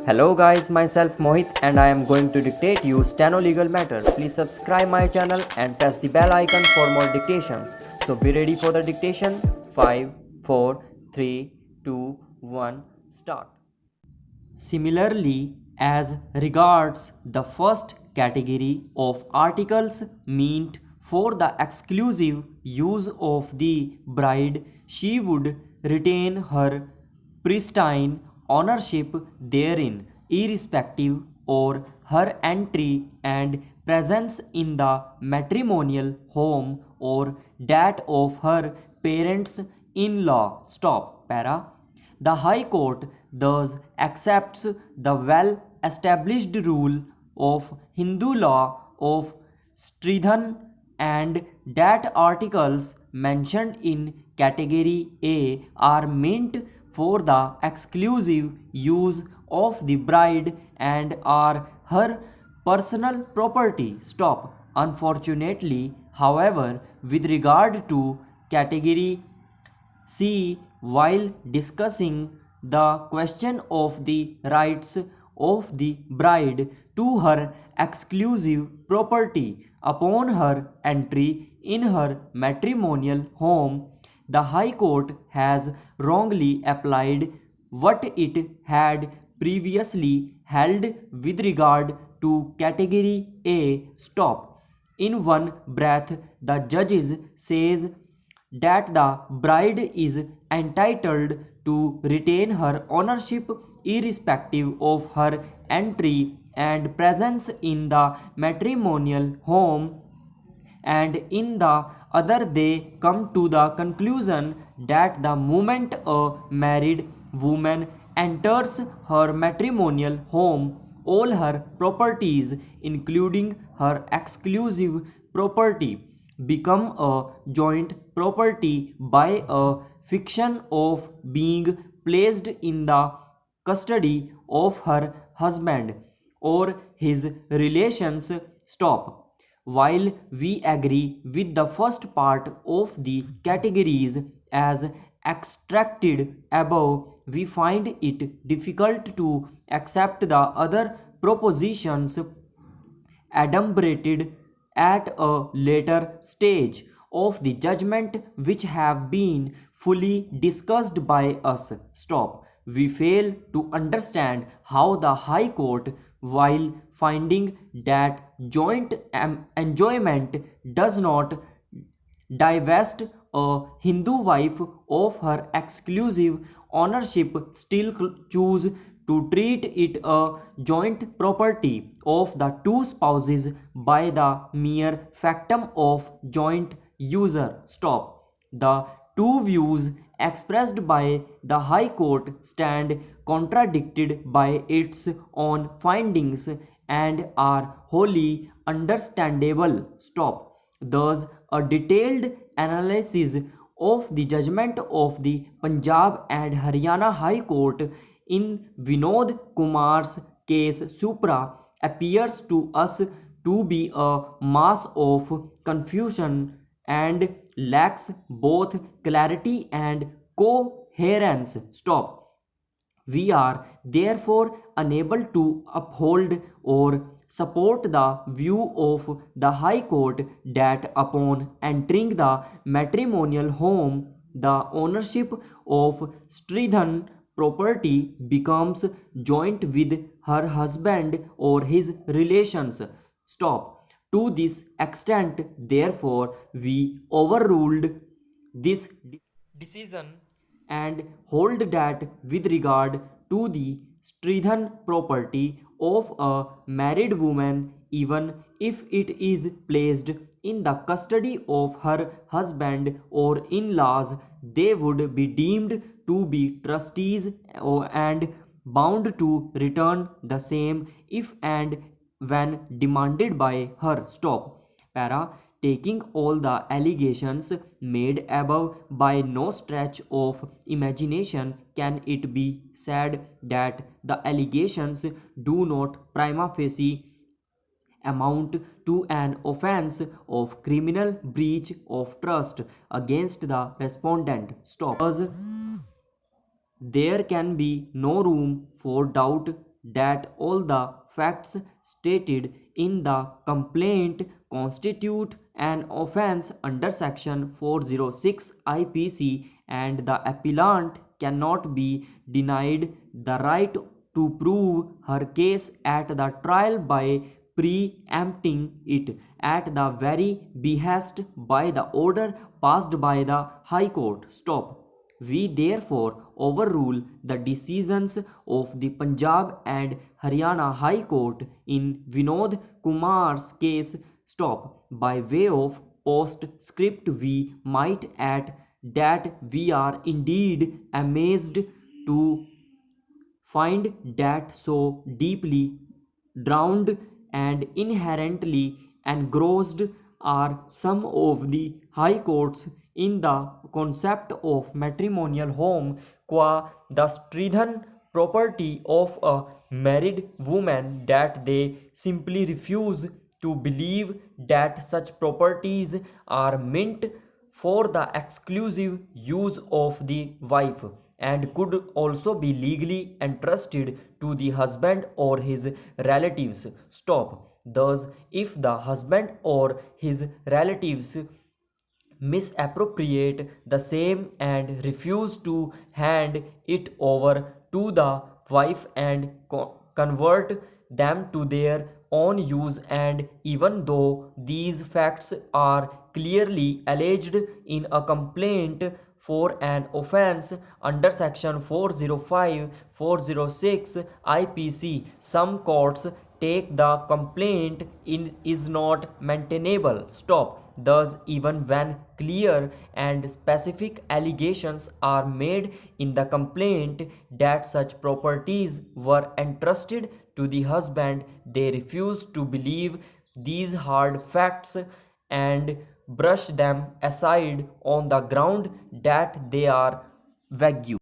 Hello guys, myself Mohit and I am going to dictate you Steno Legal Matter. Please subscribe my channel and press the bell icon for more dictations. So be ready for the dictation. 5, 4, 3, 2, 1, start. Similarly, as regards the first category of articles meant for the exclusive use of the bride, she would retain her pristine ownership therein, irrespective of her entry and presence in the matrimonial home or that of her parents in law. Stop. Para. The High Court thus accepts the well established rule of Hindu law of Stridhan and that articles mentioned in category A are meant for the exclusive use of the bride and are her personal property. Stop. Unfortunately, however, with regard to category C, while discussing the question of the rights of the bride to her exclusive property upon her entry in her matrimonial home, the High Court has wrongly applied what it had previously held with regard to category A. Stop. In one breath, the judges says that the bride is entitled to retain her ownership irrespective of her entry and presence in the matrimonial home, and in the other they come to the conclusion that the moment a married woman enters her matrimonial home, all her properties, including her exclusive property, become a joint property by a fiction of being placed in the custody of her husband or his relations. Stop. While we agree with the first part of the categories as extracted above, we find it difficult to accept the other propositions adumbrated at a later stage of the judgment which have been fully discussed by us. Stop. We fail to understand how the High Court, while finding that joint enjoyment does not divest a Hindu wife of her exclusive ownership, still choose to treat it a joint property of the two spouses by the mere factum of joint user. Stop. The two views expressed by the High Court stand contradicted by its own findings and are wholly understandable. Stop. Thus, a detailed analysis of the judgment of the Punjab and Haryana High Court in Vinod Kumar's case Supra appears to us to be a mass of confusion and lacks both clarity and coherence. Stop. We are therefore unable to uphold or support the view of the High Court that upon entering the matrimonial home, the ownership of Stridhan property becomes joint with her husband or his relations. Stop. To this extent, therefore, we overruled this decision and hold that with regard to the Stridhan property of a married woman, even if it is placed in the custody of her husband or in-laws, they would be deemed to be trustees and bound to return the same if and when demanded by her. Stop. Para. Taking all the allegations made above, by no stretch of imagination can it be said that the allegations do not prima facie amount to an offense of criminal breach of trust against the respondent. Stop. There can be no room for doubt that all the facts stated in the complaint constitute an offense under section 406 IPC, and the appellant cannot be denied the right to prove her case at the trial by preempting it at the very behest by the order passed by the High Court. Stop. We therefore overrule the decisions of the Punjab and Haryana High Court in Vinod Kumar's case. Stop. By way of postscript, we might add that we are indeed amazed to find that so deeply drowned and inherently engrossed are some of the high courts in the concept of matrimonial home qua the stridhan property of a married woman that they simply refuse to believe that such properties are meant for the exclusive use of the wife and could also be legally entrusted to the husband or his relatives. Stop. Thus, if the husband or his relatives misappropriate the same and refuse to hand it over to the wife and convert them to their own use, and even though these facts are clearly alleged in a complaint for an offense under section 405 406 IPC, some courts take the complaint in is not maintainable. Stop. Thus, even when clear and specific allegations are made in the complaint that such properties were entrusted to the husband, they refuse to believe these hard facts and brush them aside on the ground that they are vague.